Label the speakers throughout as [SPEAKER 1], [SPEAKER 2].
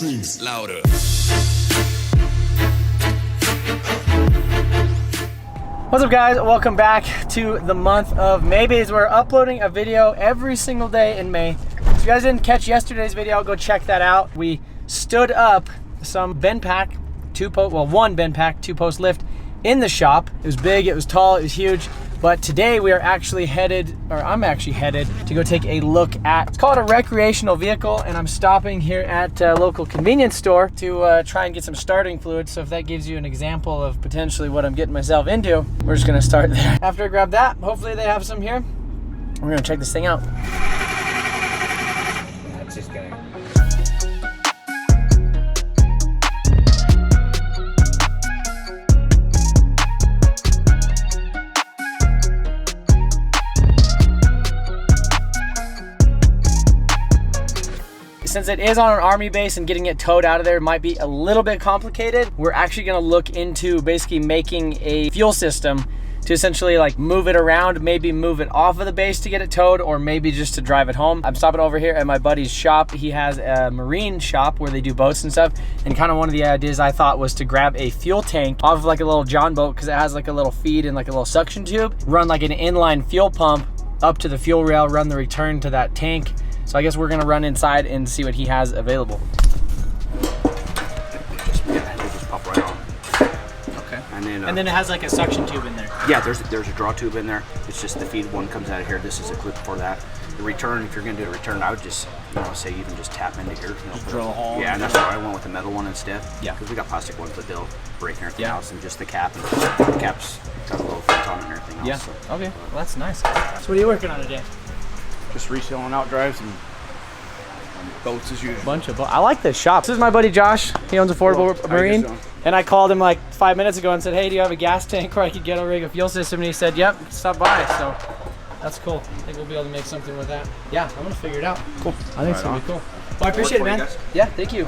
[SPEAKER 1] Streams louder.
[SPEAKER 2] What's up, guys? Welcome back to the month of May. We're uploading a video every single day in May. If you guys didn't catch yesterday's video, go check that out. We stood up some bend pack, one bend pack, 2-post lift in the shop. It was big, it was tall, it was huge. But today we are actually headed, or I'm actually headed to go take a look at, it's called a recreational vehicle, and I'm stopping here at a local convenience store to try and get some starting fluid. So if that gives you an example of potentially what I'm getting myself into, we're just gonna start there. After I grab that, hopefully they have some here. We're gonna check this thing out. That's just gonna... Since it is on an army base and getting it towed out of there might be a little bit complicated, we're actually gonna look into basically making a fuel system to essentially like move it around, maybe move it off of the base to get it towed, or maybe just to drive it home. I'm stopping over here at my buddy's shop. He has a marine shop where they do boats and stuff. And kind of one of the ideas I thought was to grab a fuel tank off of like a little John boat, because it has like a little feed and like a little suction tube, run like an inline fuel pump up to the fuel rail, run the return to that tank. So I guess we're gonna run inside and see what he has available.
[SPEAKER 3] Just pop right on.
[SPEAKER 2] Okay.
[SPEAKER 3] And
[SPEAKER 2] then it has like a suction tube in there.
[SPEAKER 3] Yeah, there's a draw tube in there. It's just the feed one comes out of here. This is a clip for that. The return, if you're gonna do a return, I would just, say even just tap into here.
[SPEAKER 2] Just drill a hole.
[SPEAKER 3] Yeah, and that's why I went with the metal one instead.
[SPEAKER 2] Yeah.
[SPEAKER 3] Because we got plastic ones, but they'll break and everything else, and just the cap, and the cap's got a little fit on it and everything else.
[SPEAKER 2] Yeah.
[SPEAKER 3] So,
[SPEAKER 2] okay. Well, that's nice. So what are you working on today?
[SPEAKER 3] just reselling out drives and boats as usual.
[SPEAKER 2] Bunch of boats. I like this shop. This is my buddy Josh. He owns Affordable Marine. And I called him like 5 minutes ago and said, hey, do you have a gas tank where I could get a rig of fuel system? And he said, yep, stop by. So that's cool. I think we'll be able to make something with that. Yeah, I'm gonna figure it out. Cool. I think it's gonna be cool. Well, I appreciate it, man. Yeah, thank you.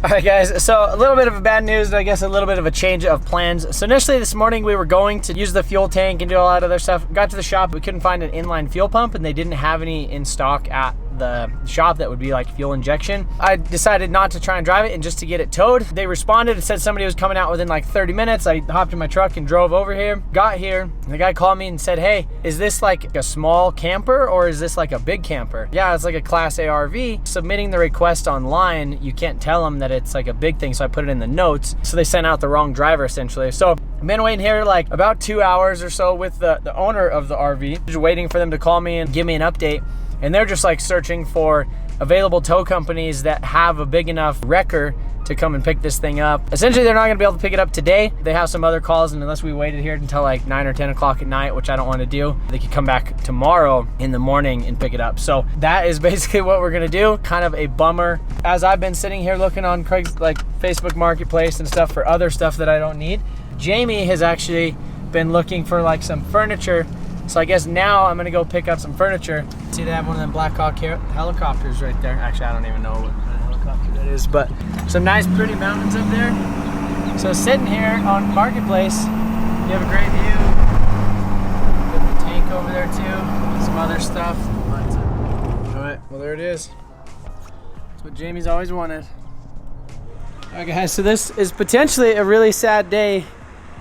[SPEAKER 2] All right, guys, so a little bit of bad news, I guess a little bit of a change of plans. So initially this morning we were going to use the fuel tank and do all that other stuff. Got to the shop, we couldn't find an inline fuel pump, and they didn't have any in stock at the shop that would be like fuel injection. I decided not to try and drive it and just to get it towed. They responded and said somebody was coming out within like 30 minutes. I hopped in my truck and drove over here, got here, and the guy called me and said, hey, is this like a small camper or is this like a big camper? Yeah, it's like a Class A RV. Submitting the request online, you can't tell them that it's like a big thing, so I put it in the notes. So they sent out the wrong driver essentially. So I've been waiting here like about 2 hours or so with the owner of the RV, just waiting for them to call me and give me an update. And they're just like searching for available tow companies that have a big enough wrecker to come and pick this thing up. Essentially, they're not gonna be able to pick it up today. They have some other calls, and unless we waited here until like 9 or 10 o'clock at night, which I don't wanna do, they could come back tomorrow in the morning and pick it up. So that is basically what we're gonna do. Kind of a bummer. As I've been sitting here looking on Craig's like Facebook Marketplace and stuff for other stuff that I don't need, Jamie has actually been looking for like some furniture. So I guess now I'm gonna go pick up some furniture. See, they have one of them Black Hawk helicopters right there. Actually, I don't even know what kind of helicopter that is, but some nice pretty mountains up there. So sitting here on Marketplace, you have a great view. Got the tank over there too, some other stuff. All right, well there it is. That's what Jamie's always wanted. All right, guys, so this is potentially a really sad day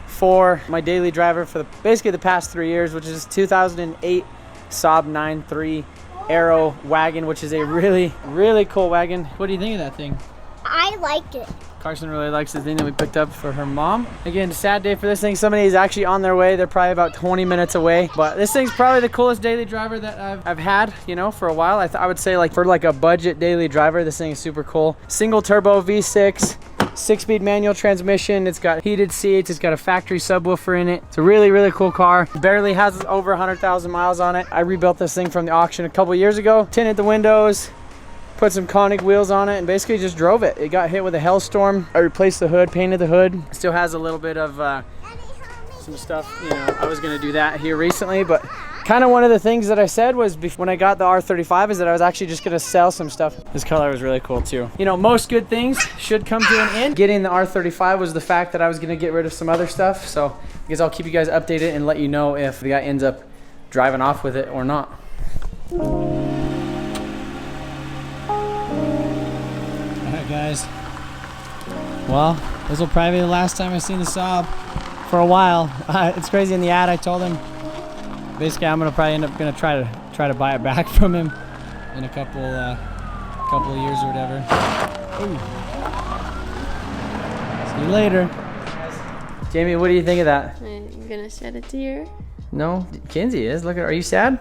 [SPEAKER 2] for my daily driver for basically the past 3 years, which is 2008 Saab 9.3 Aero wagon, which is a really, really cool wagon. What do you think of that thing?
[SPEAKER 4] I liked it.
[SPEAKER 2] Carson really likes the thing that we picked up for her mom. Again, a sad day for this thing. Somebody is actually on their way. They're probably about 20 minutes away. But this thing's probably the coolest daily driver that I've had, for a while. I would say like for like a budget daily driver, this thing is super cool. Single turbo V6. 6-speed manual transmission. It's got heated seats. It's got a factory subwoofer in it. It's a really, really cool car. Barely has over 100,000 miles on it. I rebuilt this thing from the auction a couple years ago. Tinted the windows, put some Koenig wheels on it, and basically just drove it. It got hit with a hailstorm. I replaced the hood, painted the hood. Still has a little bit of some stuff, I was gonna do that here recently, but Kind of one of the things that I said was when I got the R35 is that I was actually just gonna sell some stuff. This color was really cool too. You know, most good things should come to an end. Getting the R35 was the fact that I was gonna get rid of some other stuff. So I guess I'll keep you guys updated and let you know if the guy ends up driving off with it or not. All right, guys. Well, this will probably be the last time I've seen the Saab for a while. It's crazy. In the ad, I told him basically I'm gonna probably end up try to buy it back from him in a couple of years or whatever. Ooh. See you later. Jamie, what do you think of that?
[SPEAKER 1] You're gonna shed a tear?
[SPEAKER 2] No, Kinsey is. Look at her. Are you sad?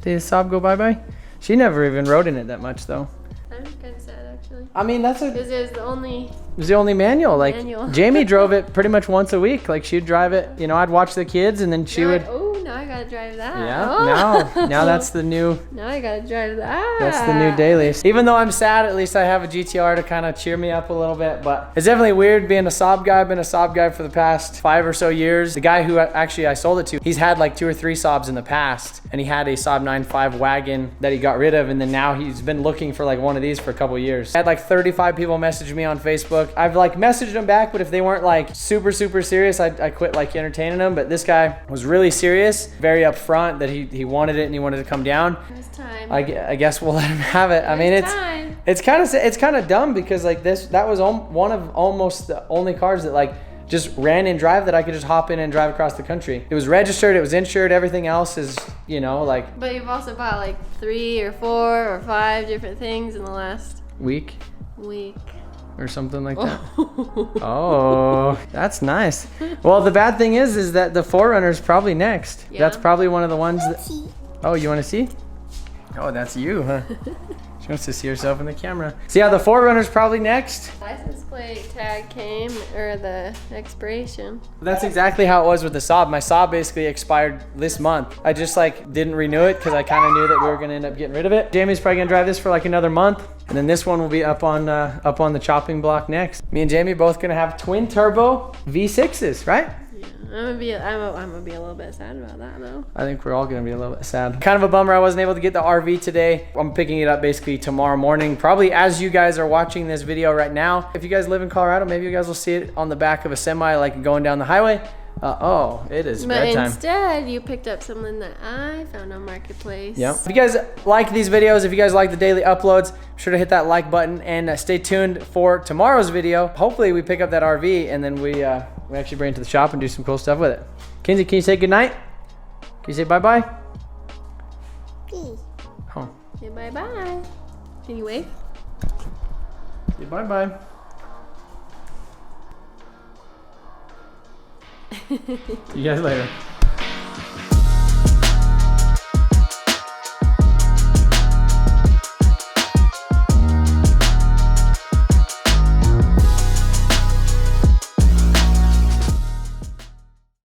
[SPEAKER 2] Did the Saab go bye-bye? She never even rode in it that much though.
[SPEAKER 1] I'm kind of sad actually.
[SPEAKER 2] I mean,
[SPEAKER 1] Because it was the only
[SPEAKER 2] manual. Like
[SPEAKER 1] manual.
[SPEAKER 2] Jamie drove it pretty much once a week. Like she'd drive it, you know, I'd watch the kids and then she would.
[SPEAKER 1] Now I gotta drive that.
[SPEAKER 2] Yeah.
[SPEAKER 1] Oh.
[SPEAKER 2] Now that's the new.
[SPEAKER 1] Now I gotta drive that.
[SPEAKER 2] That's the new daily. Even though I'm sad, at least I have a GTR to kind of cheer me up a little bit. But it's definitely weird being a Saab guy. I've been a Saab guy for the past 5 or so years. The guy who actually I sold it to, he's had like 2 or 3 Saabs in the past. And he had a Saab 9.5 wagon that he got rid of. And then now he's been looking for like one of these for a couple of years. I had like 35 people message me on Facebook. I've like messaged them back, but if they weren't like super serious, I quit like entertaining them. But this guy was really serious, very upfront that he wanted it and he wanted to come down.
[SPEAKER 1] It was time.
[SPEAKER 2] I guess we'll let him have it. I mean, it's kind of dumb because like that was one of almost the only cars that like just ran and drive that I could just hop in and drive across the country. It was registered, it was insured, everything else is, you know, like.
[SPEAKER 1] But you've also bought like 3 or 4 or 5 different things in the last
[SPEAKER 2] week or something like that. Oh, that's nice. Well, the bad thing is that the 4Runner's probably next.
[SPEAKER 1] Yeah.
[SPEAKER 2] That's probably one of the ones that. Oh, you want to see? Oh, that's you, huh? She wants to see herself in the camera. So yeah, the 4Runner's probably next.
[SPEAKER 1] License plate tag came, or the expiration.
[SPEAKER 2] That's exactly how it was with the Saab. My Saab basically expired this month. I just like didn't renew it because I kind of knew that we were gonna end up getting rid of it. Jamie's probably gonna drive this for like another month, and then this one will be up on the chopping block next. Me and Jamie both gonna have twin turbo V6s, right?
[SPEAKER 1] I'm gonna be a little bit sad about that though.
[SPEAKER 2] I think we're all gonna be a little bit sad. Kind of a bummer I wasn't able to get the RV today. I'm picking it up basically tomorrow morning, probably as you guys are watching this video right now. If you guys live in Colorado, maybe you guys will see it on the back of a semi, like going down the highbe. Oh, it is bedtime.
[SPEAKER 1] But instead, you picked up something that I found on Marketplace.
[SPEAKER 2] Yep. If you guys like these videos, if you guys like the daily uploads, be sure to hit that like button and stay tuned for tomorrow's video. Hopefully we pick up that RV and then we actually bring it to the shop and do some cool stuff with it. Kinsey, can you say goodnight? Can you say bye-bye? Oh.
[SPEAKER 1] Say bye-bye. Can you wave?
[SPEAKER 2] Say bye-bye. See you guys later.